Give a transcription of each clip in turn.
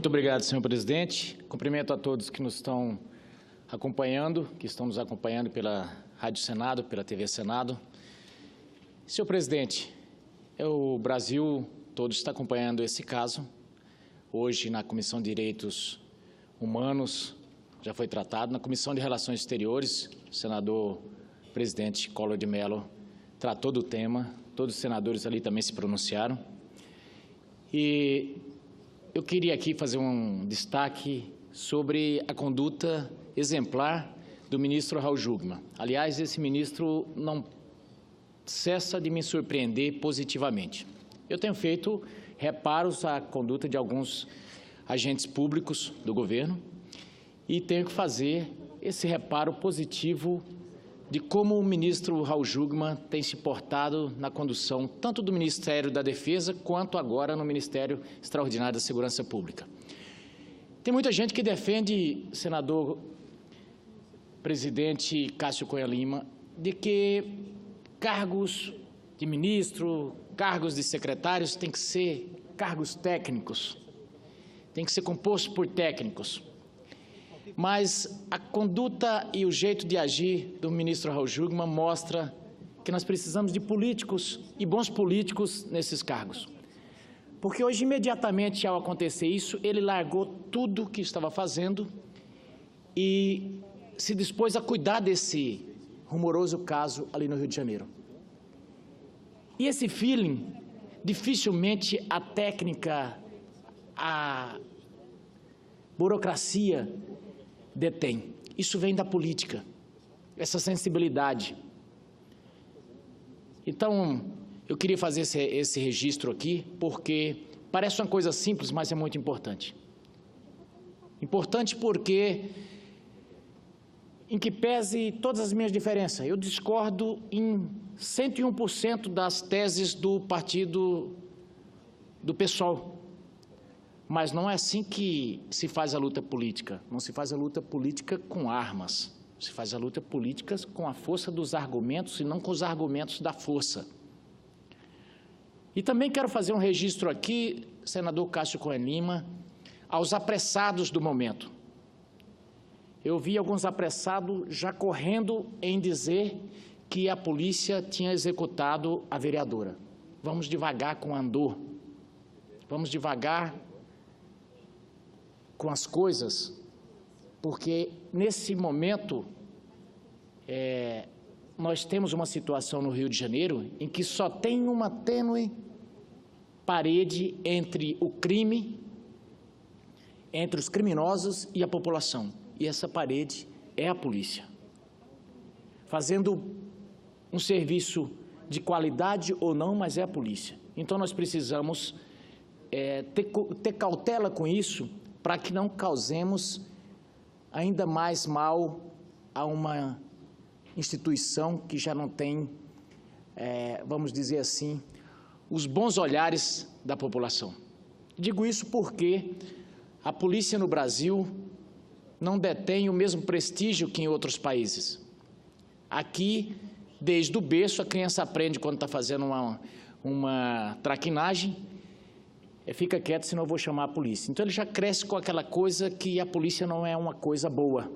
Muito obrigado, senhor presidente. Cumprimento a todos que nos estão acompanhando, pela Rádio Senado, pela TV Senado. Senhor presidente, o Brasil todo está acompanhando esse caso. Hoje, na Comissão de Direitos Humanos, já foi tratado. Na Comissão de Relações Exteriores, o senador presidente Collor de Mello tratou do tema. Todos os senadores ali também se pronunciaram. E eu queria aqui fazer um destaque sobre a conduta exemplar do ministro Raul Jungmann. Aliás, esse ministro não cessa de me surpreender positivamente. Eu tenho feito reparos à conduta de alguns agentes públicos do governo e tenho que fazer esse reparo positivo de como o ministro Raul Jungmann tem se portado na condução tanto do Ministério da Defesa quanto agora no Ministério Extraordinário da Segurança Pública. Tem muita gente que defende, senador presidente Cássio Cunha Lima, de que cargos de ministro, cargos de secretários têm que ser cargos técnicos, tem que ser composto por técnicos. Mas a conduta e o jeito de agir do ministro Raul Jungmann mostra que nós precisamos de políticos e bons políticos nesses cargos. Porque hoje, imediatamente ao acontecer isso, ele largou tudo o que estava fazendo e se dispôs a cuidar desse rumoroso caso ali no Rio de Janeiro. E esse feeling, dificilmente a técnica, a burocracia detém. Isso vem da política, essa sensibilidade. Então, eu queria fazer esse registro aqui, porque parece uma coisa simples, mas é muito importante. Importante porque, em que pese todas as minhas diferenças, eu discordo em 101% das teses do partido do PSOL. Mas não é assim que se faz a luta política. Não se faz a luta política com armas. Se faz a luta política com a força dos argumentos e não com os argumentos da força. E também quero fazer um registro aqui, senador Cássio Cunha Lima, aos apressados do momento. Eu vi alguns apressados já correndo em dizer que a polícia tinha executado a vereadora. Vamos devagar com o andor. Vamos devagar com as coisas, porque nesse momento nós temos uma situação no Rio de Janeiro em que só tem uma tênue parede entre o crime, entre os criminosos e a população. E essa parede é a polícia, fazendo um serviço de qualidade ou não, mas é a polícia. Então nós precisamos ter cautela com isso, para que não causemos ainda mais mal a uma instituição que já não tem, vamos dizer assim, os bons olhares da população. Digo isso porque a polícia no Brasil não detém o mesmo prestígio que em outros países. Aqui, desde o berço, a criança aprende quando está fazendo uma traquinagem, fica quieto, senão eu vou chamar a polícia. Então, ele já cresce com aquela coisa que a polícia não é uma coisa boa.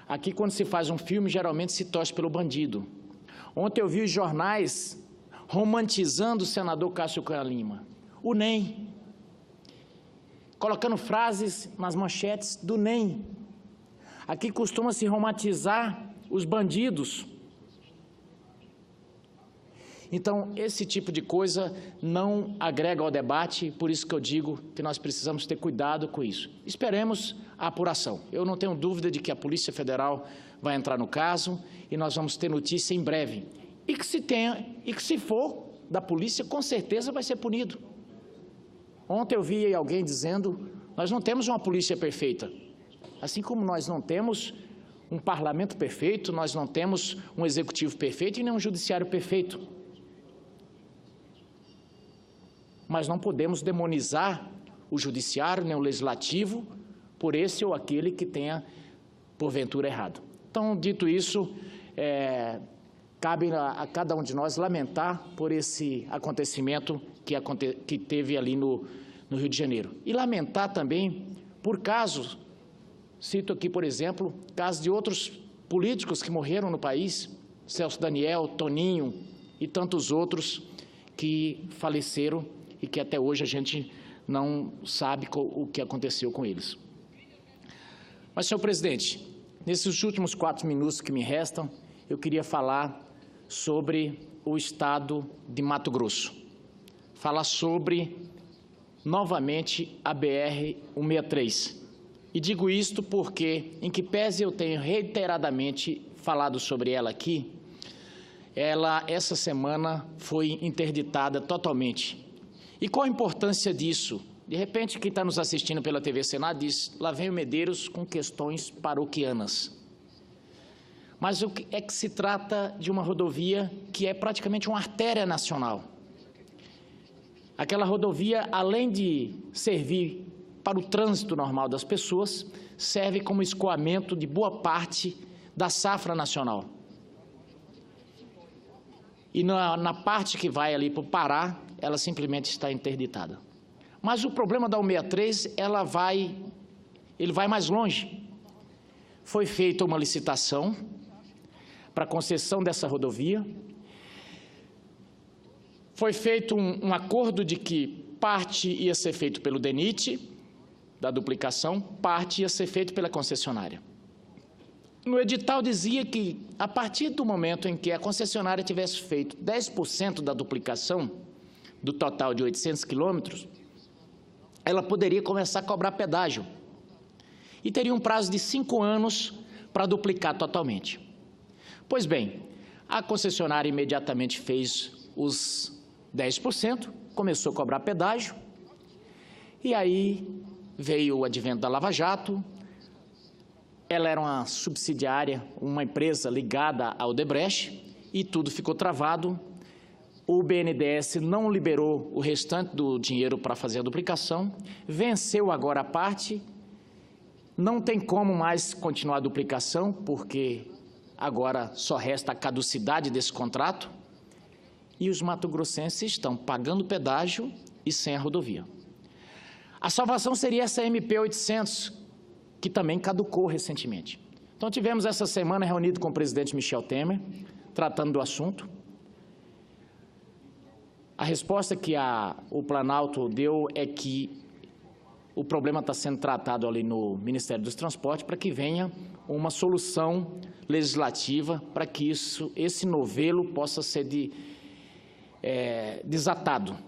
Aqui, quando se faz um filme, geralmente se torce pelo bandido. Ontem eu vi os jornais romantizando o senador Cássio Cunha Lima, o NEM, colocando frases nas manchetes do NEM. Aqui costuma-se romantizar os bandidos. Então, esse tipo de coisa não agrega ao debate, por isso que eu digo que nós precisamos ter cuidado com isso. Esperemos a apuração. Eu não tenho dúvida de que a Polícia Federal vai entrar no caso e nós vamos ter notícia em breve. E que se for da polícia, com certeza vai ser punido. Ontem eu vi alguém dizendo, nós não temos uma polícia perfeita. Assim como nós não temos um parlamento perfeito, nós não temos um executivo perfeito e nem um judiciário perfeito. Mas não podemos demonizar o judiciário, nem o legislativo, por esse ou aquele que tenha, porventura, errado. Então, dito isso, cabe a cada um de nós lamentar por esse acontecimento que teve ali no no Rio de Janeiro. E lamentar também por casos, cito aqui, por exemplo, casos de outros políticos que morreram no país, Celso Daniel, Toninho e tantos outros que faleceram e que até hoje a gente não sabe o que aconteceu com eles. Mas, senhor presidente, nesses últimos 4 minutos que me restam, eu queria falar sobre o estado de Mato Grosso. Falar sobre, novamente, a BR-163. E digo isto porque, em que pese eu tenho reiteradamente falado sobre ela aqui, ela, essa semana, foi interditada totalmente. E qual a importância disso? De repente, quem está nos assistindo pela TV Senado diz, lá vem o Medeiros com questões paroquianas. Mas o que é que se trata de uma rodovia que é praticamente uma artéria nacional. Aquela rodovia, além de servir para o trânsito normal das pessoas, serve como escoamento de boa parte da safra nacional. E na parte que vai ali para o Pará, ela simplesmente está interditada. Mas o problema da 163, ele vai mais longe. Foi feita uma licitação para a concessão dessa rodovia. Foi feito um acordo de que parte ia ser feito pelo DENIT, da duplicação, parte ia ser feito pela concessionária. No edital dizia que, a partir do momento em que a concessionária tivesse feito 10% da duplicação do total de 800 quilômetros, ela poderia começar a cobrar pedágio e teria um prazo de 5 anos para duplicar totalmente. Pois bem, a concessionária imediatamente fez os 10%, começou a cobrar pedágio, e aí veio o advento da Lava Jato. Ela era uma subsidiária, uma empresa ligada ao Odebrecht, e tudo ficou travado. O BNDES não liberou o restante do dinheiro para fazer a duplicação, venceu agora a parte, não tem como mais continuar a duplicação, porque agora só resta a caducidade desse contrato, e os mato-grossenses estão pagando pedágio e sem a rodovia. A salvação seria essa MP 800, que também caducou recentemente. Então, tivemos essa semana reunido com o presidente Michel Temer, tratando do assunto. A resposta que o Planalto deu é que o problema está sendo tratado ali no Ministério dos Transportes para que venha uma solução legislativa para que esse novelo possa ser desatado.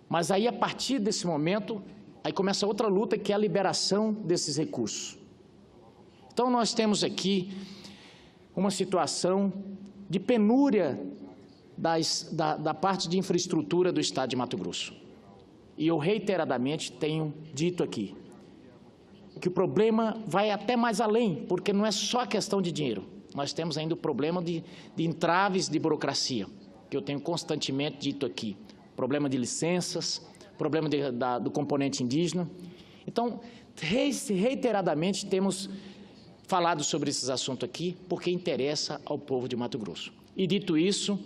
Mas aí, a partir desse momento, aí começa outra luta, que é a liberação desses recursos. Então, nós temos aqui uma situação de penúria da parte de infraestrutura do Estado de Mato Grosso. E eu reiteradamente tenho dito aqui que o problema vai até mais além, porque não é só questão de dinheiro. Nós temos ainda o problema de entraves de burocracia, que eu tenho constantemente dito aqui. Problema de licenças, problema do componente indígena. Então, reiteradamente temos falado sobre esses assuntos aqui, porque interessa ao povo de Mato Grosso. E dito isso,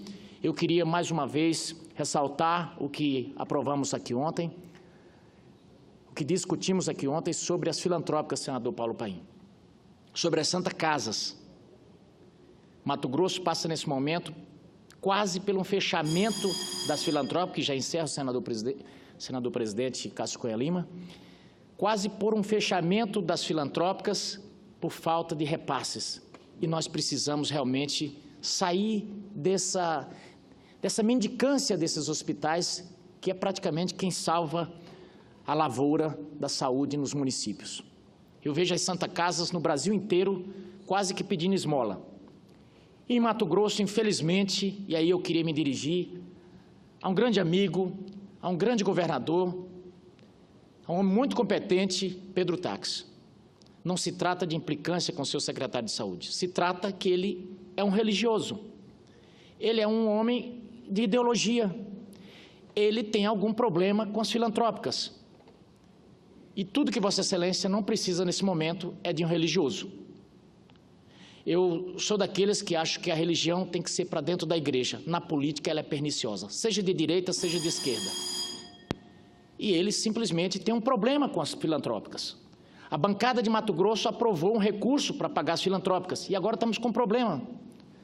eu queria mais uma vez ressaltar o que aprovamos aqui ontem, o que discutimos aqui ontem sobre as filantrópicas, senador Paulo Paim, sobre as Santa Casas. Mato Grosso passa nesse momento quase pelo fechamento das filantrópicas, que já encerra o senador presidente Cássio Cunha Lima, quase por um fechamento das filantrópicas por falta de repasses. E nós precisamos realmente sair dessa mendicância desses hospitais, que é praticamente quem salva a lavoura da saúde nos municípios. Eu vejo as Santa Casas no Brasil inteiro quase que pedindo esmola. E em Mato Grosso, infelizmente, e aí eu queria me dirigir a um grande amigo, a um grande governador, a um homem muito competente, Pedro Táxi. Não se trata de implicância com seu secretário de saúde, se trata que ele é um religioso, ele é um homem de ideologia, ele tem algum problema com as filantrópicas. E tudo que Vossa Excelência não precisa nesse momento é de um religioso. Eu sou daqueles que acham que a religião tem que ser para dentro da igreja. Na política ela é perniciosa, seja de direita, seja de esquerda. e eles simplesmente têm um problema com as filantrópicas. A bancada de Mato Grosso aprovou um recurso para pagar as filantrópicas, e agora estamos com um problema.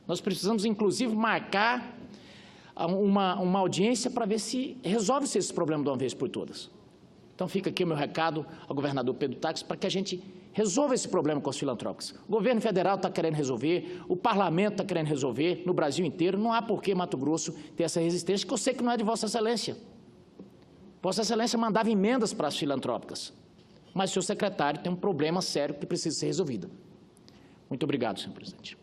Nós precisamos, inclusive, marcar uma audiência para ver se resolve-se esse problema de uma vez por todas. Então, fica aqui o meu recado ao governador Pedro Táxi para que a gente resolva esse problema com as filantrópicas. O governo federal está querendo resolver, o parlamento está querendo resolver, no Brasil inteiro. Não há por que Mato Grosso ter essa resistência, que eu sei que não é de Vossa Excelência. Vossa Excelência mandava emendas para as filantrópicas, mas o seu secretário tem um problema sério que precisa ser resolvido. Muito obrigado, senhor presidente.